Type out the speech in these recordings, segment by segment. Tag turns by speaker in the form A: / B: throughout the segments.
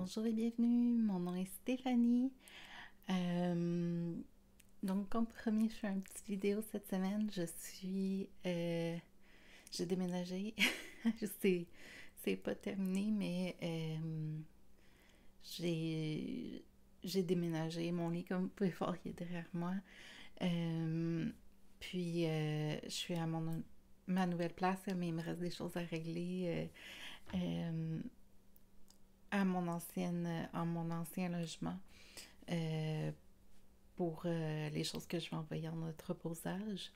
A: Bonjour et bienvenue, mon nom est Stéphanie. Donc comme promis, je fais une petite vidéo cette semaine. J'ai déménagé. c'est, c'est pas terminé, mais j'ai, j'ai déménagé. Mon lit, comme vous pouvez voir, il est derrière moi. Je suis à ma nouvelle place, mais il me reste des choses à régler. Euh, à mon ancien logement euh, pour les choses que je vais envoyer en entreposage.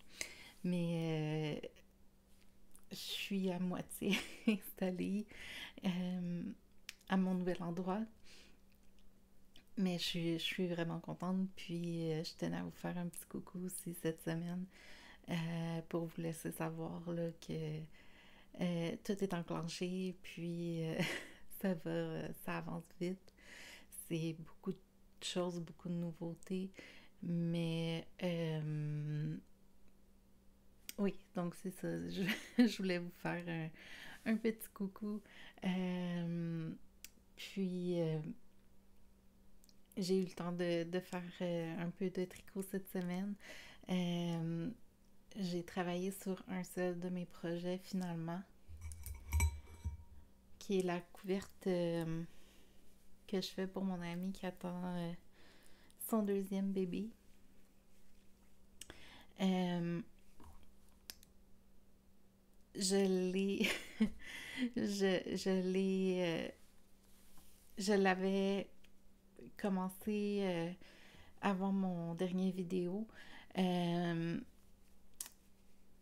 A: Mais je suis à moitié installée euh, à mon nouvel endroit. Mais je suis vraiment contente. Puis je tenais à vous faire un petit coucou aussi cette semaine pour vous laisser savoir là, que tout est enclenché. Puis ça avance vite. C'est beaucoup de choses, beaucoup de nouveautés. Mais oui, donc c'est ça. Je voulais vous faire un petit coucou. Euh, puis j'ai eu le temps de faire un peu de tricot cette semaine. Euh, j'ai travaillé sur un seul de mes projets finalement, qui est la couverte que je fais pour mon ami qui attend son deuxième bébé. Euh, je l'ai, je l'ai, je l'avais commencé avant mon dernier vidéo, euh,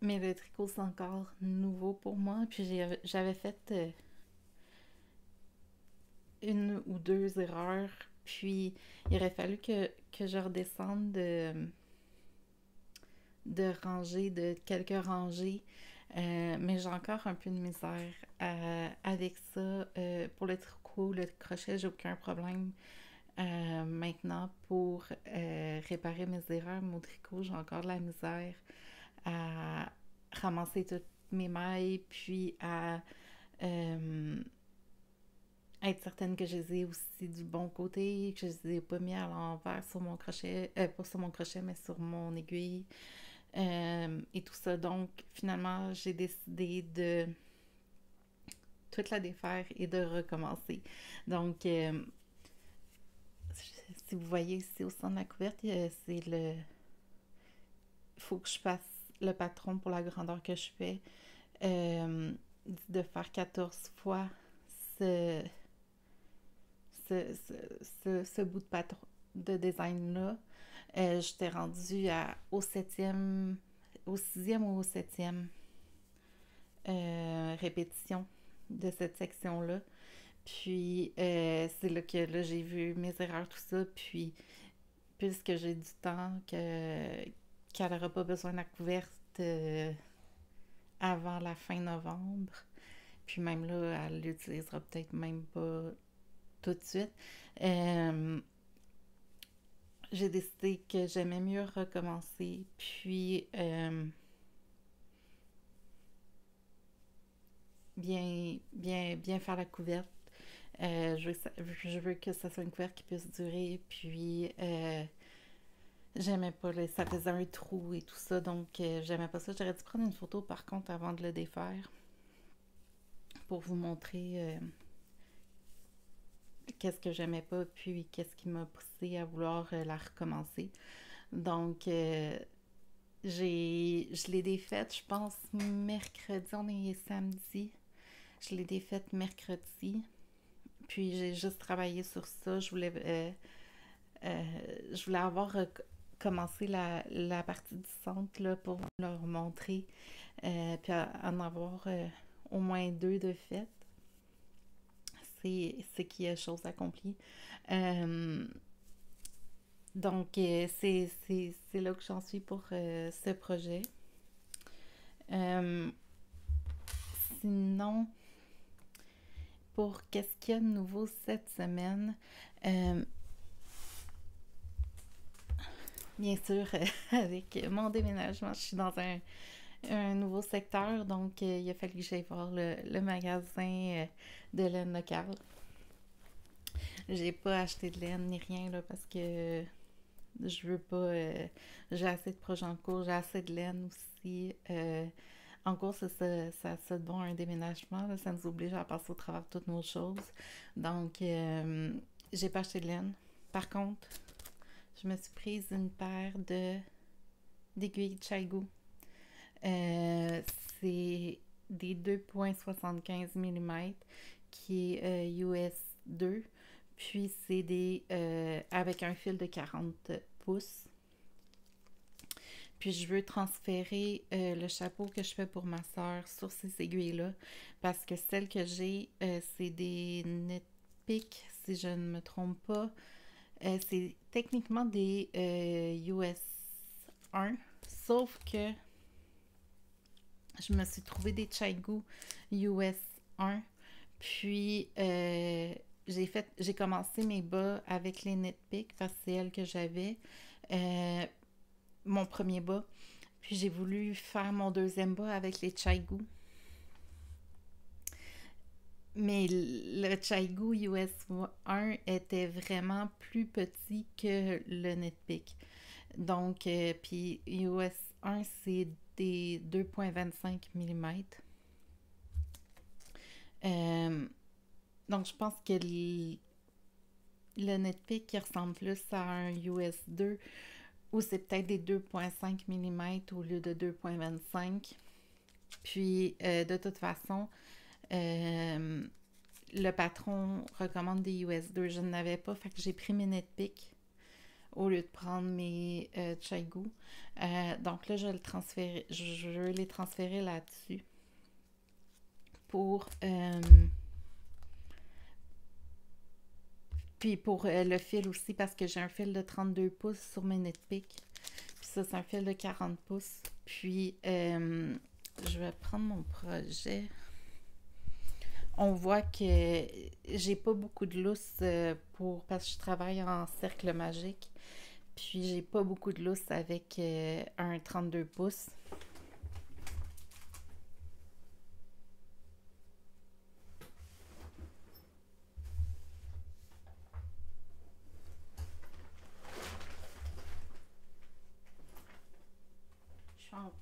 A: mais le tricot c'est encore nouveau pour moi. Puis j'avais fait une ou deux erreurs, puis il aurait fallu que je redescende de rangées, de quelques rangées. Mais j'ai encore un peu de misère avec ça. Pour le tricot, le crochet, j'ai aucun problème. Maintenant, pour réparer mes erreurs, mon tricot, j'ai encore de la misère à ramasser toutes mes mailles, puis à être certaine que je les ai aussi du bon côté, que je les ai pas mis à l'envers sur mon crochet, pas sur mon crochet, mais sur mon aiguille, et tout ça. Donc, finalement, j'ai décidé de toute la défaire et de recommencer. Donc, si vous voyez ici au centre de la couverte, c'est le... Il faut que je fasse le patron pour la grandeur que je fais. Euh, de faire 14 fois ce, ce bout de patron de design-là. J'étais rendue au septième, au sixième ou au septième répétition de cette section-là. Puis c'est là que là, j'ai vu mes erreurs, tout ça. Puis puisque j'ai du temps qu'elle n'aura pas besoin de la couverte avant la fin novembre. Puis même là, elle l'utilisera peut-être même pas tout de suite. Euh, j'ai décidé que j'aimais mieux recommencer. Puis bien faire la couverte. Je veux que ça soit une couverte qui puisse durer. Puis j'aimais pas, ça faisait un trou et tout ça. Donc j'aimais pas ça. J'aurais dû prendre une photo par contre avant de le défaire pour vous montrer qu'est-ce que j'aimais pas, puis qu'est-ce qui m'a poussé à vouloir la recommencer. Donc, je l'ai défaite, je pense, mercredi, on est samedi. Je l'ai défaite mercredi. Puis j'ai juste travaillé sur ça. Euh, je voulais avoir commencé la partie du centre là, pour leur montrer. Puis en avoir au moins deux de fait. C'est qui est chose accomplie. Euh, donc, c'est là que j'en suis pour ce projet. Euh, Sinon, pour qu'est-ce qu'il y a de nouveau cette semaine, euh, bien sûr, avec mon déménagement, je suis dans un nouveau secteur, donc il a fallu que j'aille voir le magasin de laine locale. J'ai pas acheté de laine ni rien là parce que je veux pas. J'ai assez de projets en cours, j'ai assez de laine aussi. En cours, ça de bon un déménagement. Là, ça nous oblige à passer au travers de toutes nos choses. Donc, j'ai pas acheté de laine. Par contre, je me suis prise une paire de d'aiguilles Chaigu. Euh, c'est des 2,75 mm qui est US 2. Puis c'est des avec un fil de 40 pouces. Puis je veux transférer le chapeau que je fais pour ma soeur sur ces aiguilles-là parce que celles que j'ai, c'est des Knit Pick, si je ne me trompe pas. C'est techniquement des US 1, sauf que je me suis trouvé des Chaigu US 1. Puis j'ai commencé mes bas avec les Knit Pick parce que c'est elles que j'avais. Mon premier bas. Puis j'ai voulu faire mon deuxième bas avec les Chaigu. Mais le Chaigu US 1 était vraiment plus petit que le Netpick. Donc, puis US 1, c'est des 2,25 mm. Donc, je pense que le Netpick qui ressemble plus à un US 2 ou c'est peut-être des 2,5 mm au lieu de 2,25. Puis, de toute façon, le patron recommande des US 2. Je n'avais pas, fait que j'ai pris mes Netpick au lieu de prendre mes Chaigu. Donc là, je veux les transférer là-dessus pour... puis pour le fil aussi, parce que j'ai un fil de 32 pouces sur mes Netpick. Puis ça, c'est un fil de 40 pouces. Puis, je vais prendre mon projet. On voit que j'ai pas beaucoup de lousse parce que je travaille en cercle magique. Puis j'ai pas beaucoup de lousse avec un 32 pouces.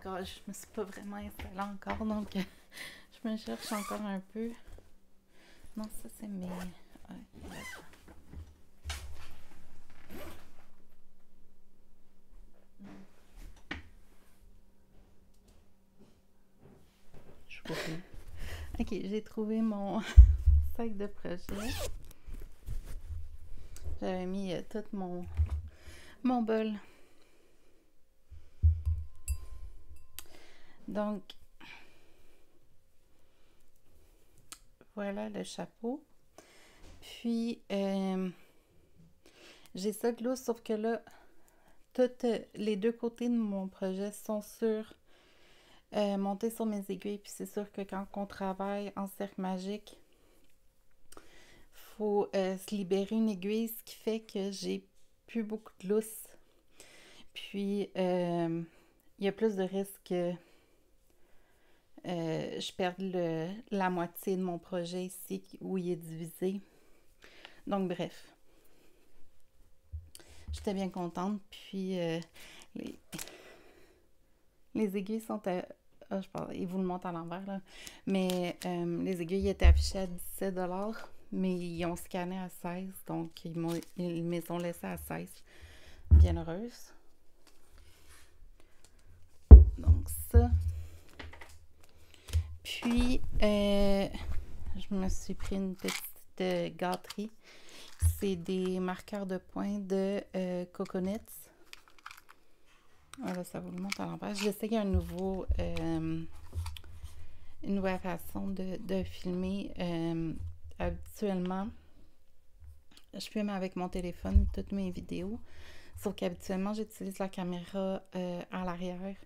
A: Je me suis pas vraiment installée encore, donc je me cherche encore un peu. Non, ça c'est mes... Ouais. Je vois plus. Ok, j'ai trouvé mon sac de projet. J'avais mis tout mon bol. Donc, voilà le chapeau. Puis, j'ai ça de l'eau, sauf que là, toutes les deux côtés de mon projet sont montés sur mes aiguilles. Puis c'est sûr que quand on travaille en cercle magique, faut se libérer une aiguille, ce qui fait que j'ai plus beaucoup de lousse. Puis, il y a plus de risques que je perde la moitié de mon projet ici où il est divisé. Donc, bref. J'étais bien contente. Puis, les aiguilles sont à... ils vous le montrent à l'envers, là. Mais les aiguilles étaient affichées à 17$, mais ils ont scanné à 16$. Donc, ils me les ont laissées à 16$. Bien heureuse. Donc, ça. Puis, je me suis pris une petite gâterie. C'est des marqueurs de points de Coconuts. Voilà, ça vous le montre à l'envers. J'essaie une nouvelle façon de filmer. Habituellement, je filme avec mon téléphone toutes mes vidéos. Sauf qu'habituellement, j'utilise la caméra à l'arrière.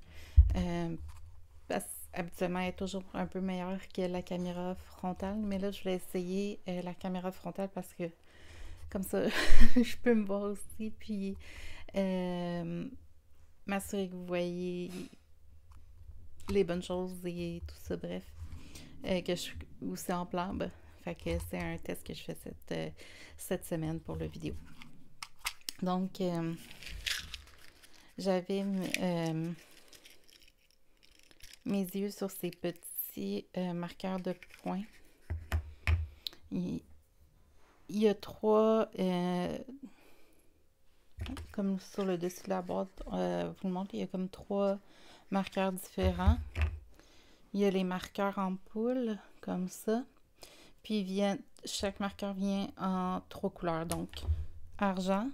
A: Parce habituellement, elle est toujours un peu meilleure que la caméra frontale. Mais là, je voulais essayer la caméra frontale parce que comme ça, je peux me voir aussi. Puis m'assurer que vous voyez les bonnes choses et tout ça. Bref, que je suis aussi en plan. Ben, Fait que c'est un test que je fais cette semaine pour la vidéo. Donc, j'avais mes yeux sur ces petits marqueurs de points. Il y a 3, comme sur le dessus de la boîte, vous le montre, il y a comme 3 marqueurs différents. Il y a les marqueurs en poule, comme ça. Puis chaque marqueur vient en 3 couleurs. Donc, argent,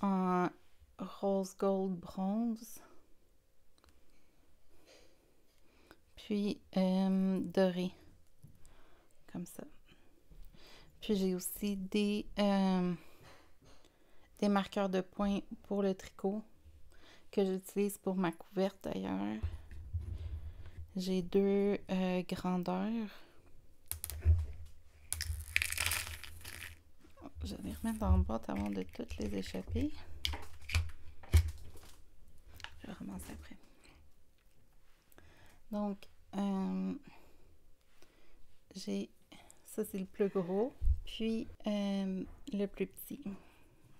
A: en rose gold bronze, puis doré, comme ça. Puis j'ai aussi des marqueurs de points pour le tricot que j'utilise pour ma couverte d'ailleurs. J'ai 2 grandeurs. Je vais les remettre dans la boîte avant de toutes les échapper. Je vais ramasser après. Donc, j'ai... Ça, c'est le plus gros. Puis, le plus petit.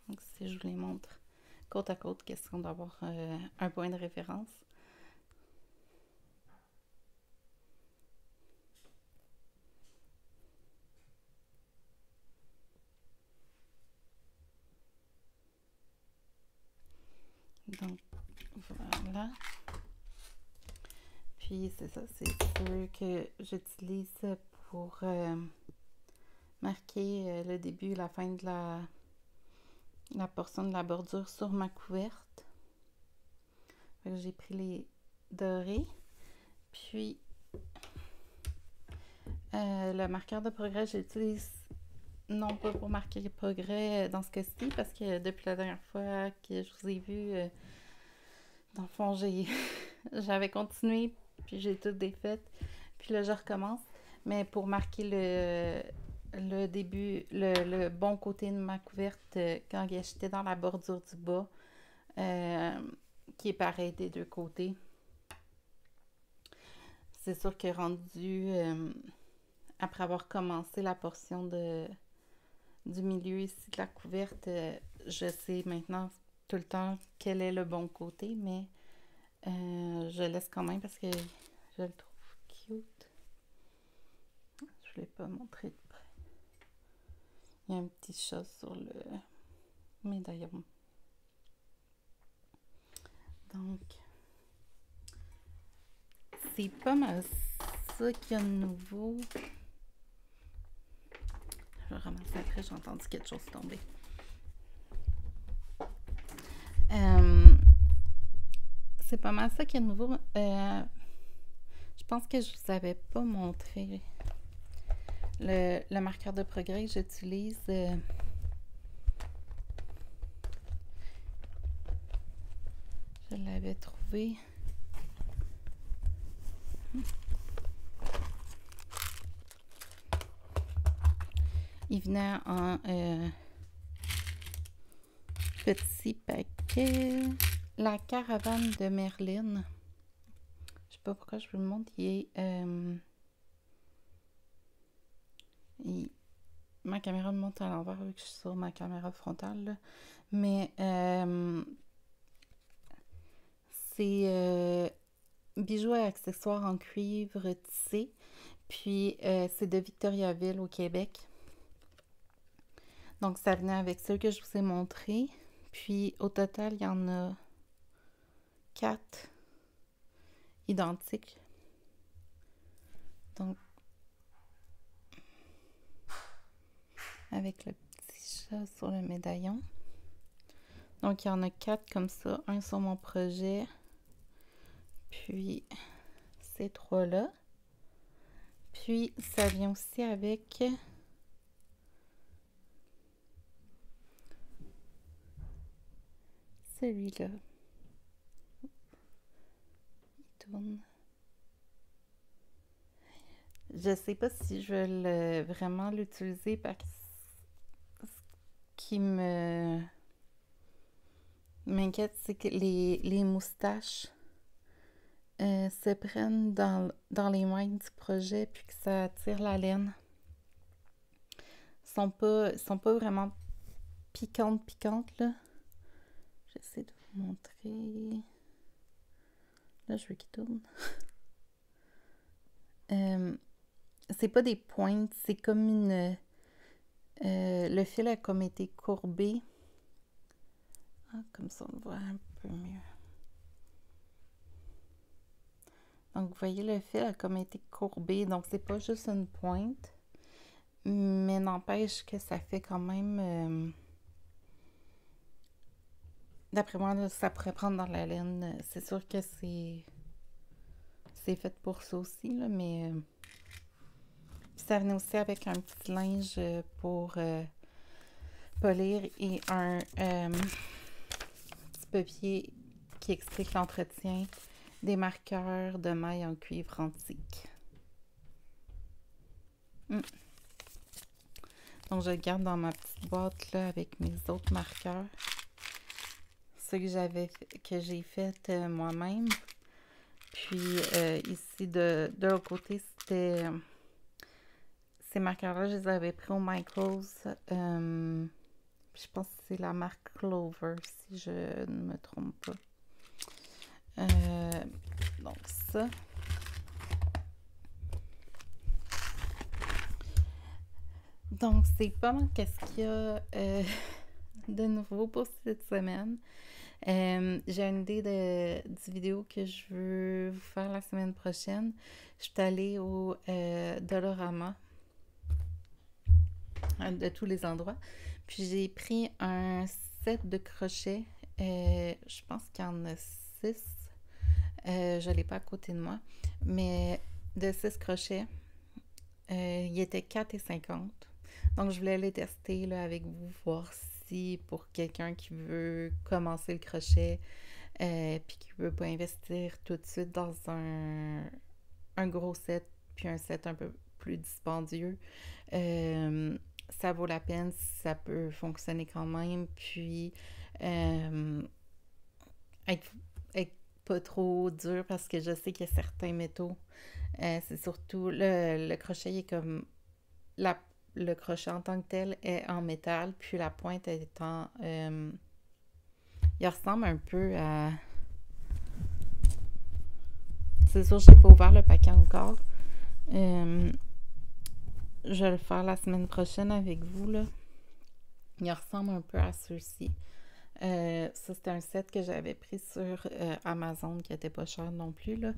A: Donc, si je vous les montre côte à côte, question d'avoir un point de référence. Donc, voilà. Puis, c'est ça, c'est ceux que j'utilise pour marquer le début et la fin de la portion de la bordure sur ma couverte. J'ai pris les dorés. Puis, le marqueur de progrès, j'utilise non pas pour marquer les progrès dans ce cas-ci, parce que depuis la dernière fois que je vous ai vu, dans le fond, j'avais continué, puis j'ai tout défait, puis là, je recommence. Mais pour marquer le début, le bon côté de ma couverte, quand j'étais dans la bordure du bas, qui est pareil des deux côtés. C'est sûr que rendu, après avoir commencé la portion du milieu ici de la couverte, je sais maintenant tout le temps quel est le bon côté, mais je laisse quand même parce que je le trouve cute. Je ne l'ai pas montré de près. Il y a un petit chat sur le médaillon. Donc, c'est pas mal ça qu'il y a de nouveau. Je vais ramasser après, j'ai entendu quelque chose tomber. C'est pas mal ça qu'il y a de nouveau. Je pense que je vous avais pas montré le marqueur de progrès que j'utilise. Je l'avais trouvé. Il venait en petit paquet. La caravane de Merlin. Je sais pas pourquoi je vous le montre. Ma caméra me montre à l'envers vu que je suis sur ma caméra frontale. Là. Mais c'est bijoux et accessoires en cuivre tissé. Puis c'est de Victoriaville au Québec. Donc ça venait avec ceux que je vous ai montrés. Puis au total, il y en a 4 identiques. Donc avec le petit chat sur le médaillon. Donc il y en a 4 comme ça. Un sur mon projet. Puis ces 3-là. Puis ça vient aussi avec celui-là. Il tourne. Je sais pas si je vais vraiment l'utiliser parce que ce qui m'inquiète, c'est que les moustaches se prennent dans les mains du projet puis que ça tire la laine. Sont pas vraiment piquantes, là. J'essaie de vous montrer. Là, je veux qu'il tourne. C'est pas des pointes, c'est comme une... le fil a comme été courbé. Ah, comme ça, on le voit un peu mieux. Donc, vous voyez, le fil a comme été courbé. Donc, c'est pas juste une pointe. Mais n'empêche que ça fait quand même... d'après moi, là, ça pourrait prendre dans la laine. C'est sûr que c'est fait pour ça aussi, là, mais... ça venait aussi avec un petit linge pour polir et un petit papier qui explique l'entretien des marqueurs de maille en cuivre antique. Donc, je le garde dans ma petite boîte là avec mes autres marqueurs. Ceux que j'ai fait moi-même. Puis ici, de l'autre côté, c'était... ces marqueurs-là, je les avais pris au Michaels. Je pense que c'est la marque Clover, si je ne me trompe pas. Donc ça. Donc c'est pas mal qu'est-ce qu'il y a de nouveau pour cette semaine. J'ai une idée du vidéo que je veux vous faire la semaine prochaine. Je suis allée au Dollarama de tous les endroits. Puis j'ai pris un set de crochets. Je pense qu'il y en a 6. Je ne l'ai pas à côté de moi. Mais de 6 crochets. Il était 4,50. Donc je voulais les tester là, avec vous, voir si pour quelqu'un qui veut commencer le crochet puis qui ne veut pas investir tout de suite dans un gros set puis un set un peu plus dispendieux, ça vaut la peine, ça peut fonctionner quand même, puis être, être pas trop dur parce que je sais qu'il y a certains métaux. C'est surtout le crochet est comme le crochet en tant que tel est en métal, puis la pointe est en... il ressemble un peu à... C'est sûr, je n'ai pas ouvert le paquet encore. Je vais le faire la semaine prochaine avec vous, là. Il ressemble un peu à ceux-ci. Ça, c'était un set que j'avais pris sur Amazon qui était pas cher non plus, là.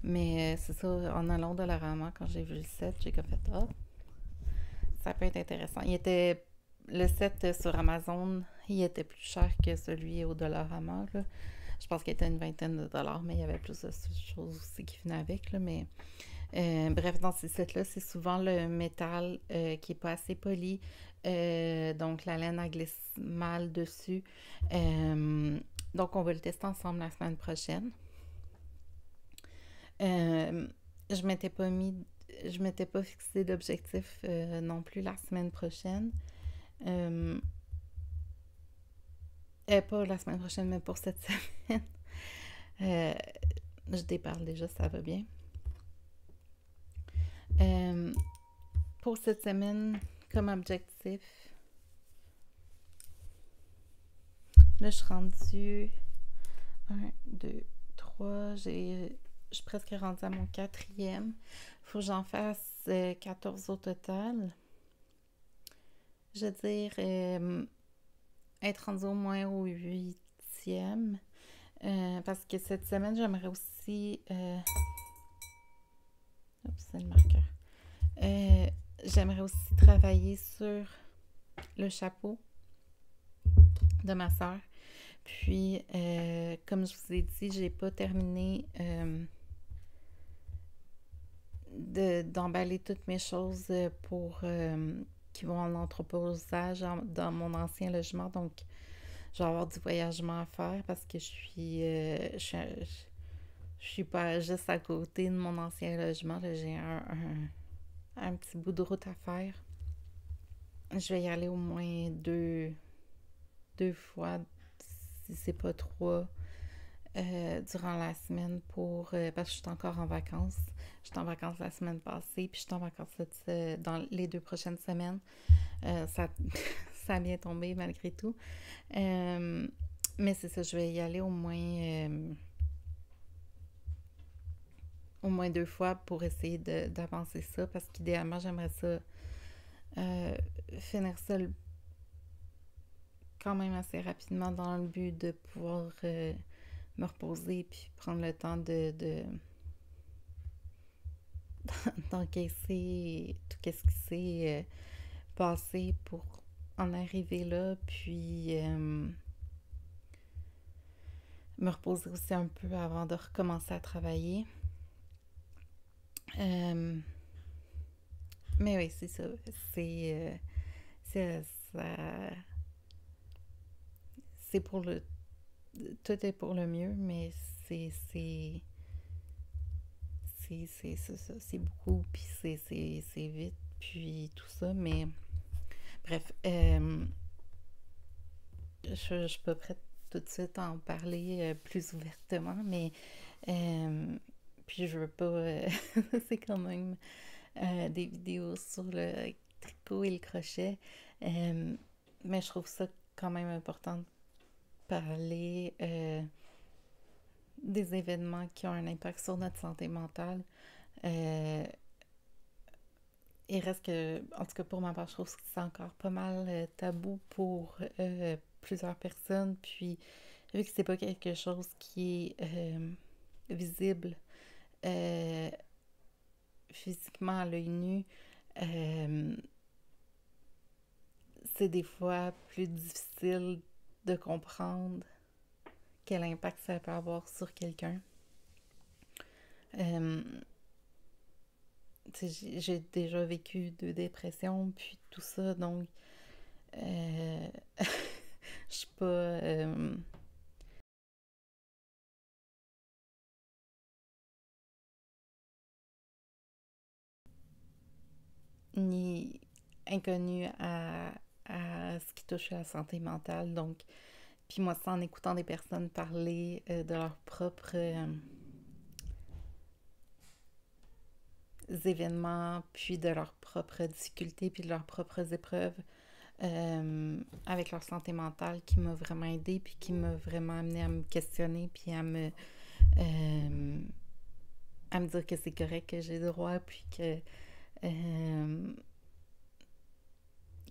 A: Mais c'est ça, en allant de la Rama, quand j'ai vu le set, j'ai comme fait « Ah, ça peut être intéressant. » Le set sur Amazon, il était plus cher que celui au Dollarama, là. Je pense qu'il était une vingtaine de dollars, mais il y avait plus de choses aussi qui venaient avec, là. Mais bref, dans ces sets-là, c'est souvent le métal qui n'est pas assez poli. Donc, la laine, elle glisse mal dessus. Donc, on va le tester ensemble la semaine prochaine. Je m'étais pas fixé d'objectif non plus la semaine prochaine. Pas la semaine prochaine, mais pour cette semaine. Je déparle déjà, ça va bien. Pour cette semaine, comme objectif, là, je suis rendue 1, 2, 3, je suis presque rendue à mon 4e. Il faut que j'en fasse 14 au total. Je veux dire, être rendue au moins au 8e. Parce que cette semaine, j'aimerais aussi... Oups, c'est le marqueur. J'aimerais aussi travailler sur le chapeau de ma sœur. Puis, comme je vous ai dit, j'ai pas terminé d'emballer toutes mes choses pour qui vont en entreposage dans mon ancien logement. Donc, je vais avoir du voyagement à faire parce que je suis pas juste à côté de mon ancien logement. Là, j'ai un petit bout de route à faire. Je vais y aller au moins deux fois, si c'est pas 3. durant la semaine parce que je suis encore en vacances. J'étais en vacances la semaine passée, puis je suis en vacances dans les 2 prochaines semaines. Ça, ça a bien tombé malgré tout. Mais c'est ça, je vais y aller au moins 2 fois pour essayer d'avancer ça, parce qu'idéalement, j'aimerais ça euh, finir ça quand même assez rapidement dans le but de pouvoir me reposer puis prendre le temps d'encaisser tout ce qui s'est passé pour en arriver là, puis me reposer aussi un peu avant de recommencer à travailler. Mais oui, c'est ça. C'est ça- c'est pour le tout est pour le mieux, mais c'est c'est c'est ça, c'est beaucoup, puis c'est vite, puis tout ça, mais bref, je suis pas prête tout de suite à en parler plus ouvertement, mais euh, puis je veux pas, c'est quand même des vidéos sur le tricot et le crochet, euh, mais je trouve ça quand même important de parler des événements qui ont un impact sur notre santé mentale. Euh, il reste que, en tout cas pour ma part, je trouve que c'est encore pas mal tabou pour plusieurs personnes. Puis, vu que c'est pas quelque chose qui est visible euh, physiquement à l'œil nu, euh, c'est des fois plus difficile de comprendre quel impact ça peut avoir sur quelqu'un. Euh, j'ai déjà vécu 2 dépressions, puis tout ça, donc euh, je suis pas ni inconnue à ce qui touche à la santé mentale. Donc, puis moi, c'est en écoutant des personnes parler de leurs propres événements, puis de leurs propres difficultés, puis de leurs propres épreuves avec leur santé mentale qui m'a vraiment aidée, puis qui m'a vraiment amené à me questionner, puis euh, à me dire que c'est correct, que j'ai le droit, puis que euh,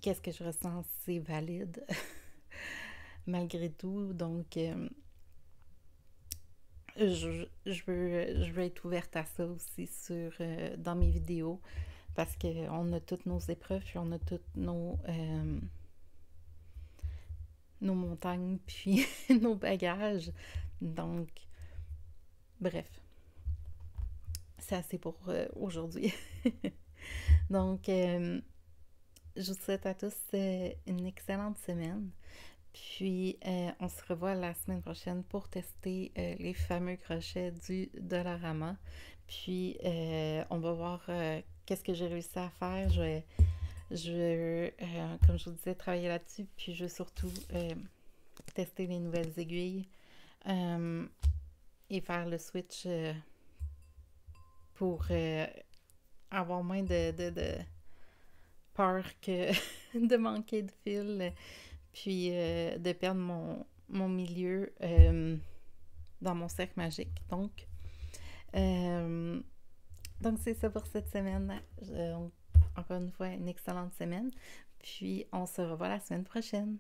A: qu'est-ce que je ressens, c'est valide malgré tout. Donc, je veux être ouverte à ça aussi dans mes vidéos, parce qu'on a toutes nos épreuves, puis on a toutes nos montagnes, puis nos bagages. Donc, bref, c'est assez pour aujourd'hui. Donc, je vous souhaite à tous une excellente semaine. Puis, on se revoit la semaine prochaine pour tester les fameux crochets du Dollarama. Puis, on va voir qu'est-ce que j'ai réussi à faire. Comme je vous disais, travailler là-dessus. Puis, je vais surtout tester les nouvelles aiguilles euh, et faire le switch pour avoir moins de peur que de manquer de fil, puis de perdre mon milieu dans mon cercle magique. Euh, donc c'est ça pour cette semaine. Encore une fois, une excellente semaine. Puis on se revoit la semaine prochaine.